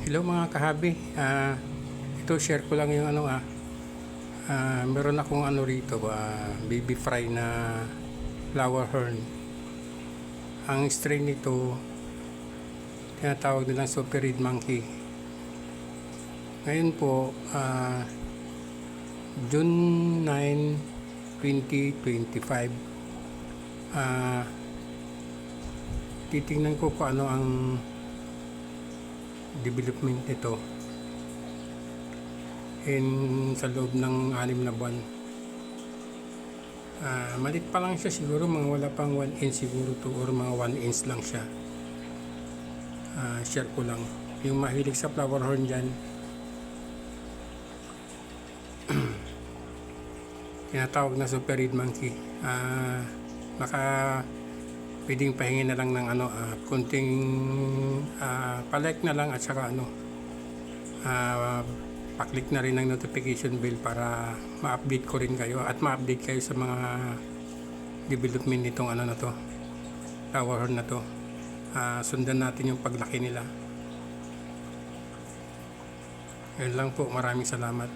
Hello mga kahabi, ito share ko lang yung meron akong rito, baby fry na flower horn. Ang strain nito tinatawag nilang super red monkey. Ngayon po, June 9, 2025, titingnan ko kung ano ang development nito sa loob ng 6 na buwan. Malit pa lang siya, siguro mga wala pang 1 inch siguro to, or mga 1 inch lang siya. Share ko lang yung mahilig sa flower horn dyan. Tinatawag na super red monkey. Pwedeng pahingin na lang ng kunting palike na lang, at saka paklik na rin ng notification bell para ma-update ko rin kayo at ma-update kayo sa mga development nitong na to, flower horn na to. Sundan natin yung paglaki nila. Yun lang po, maraming salamat.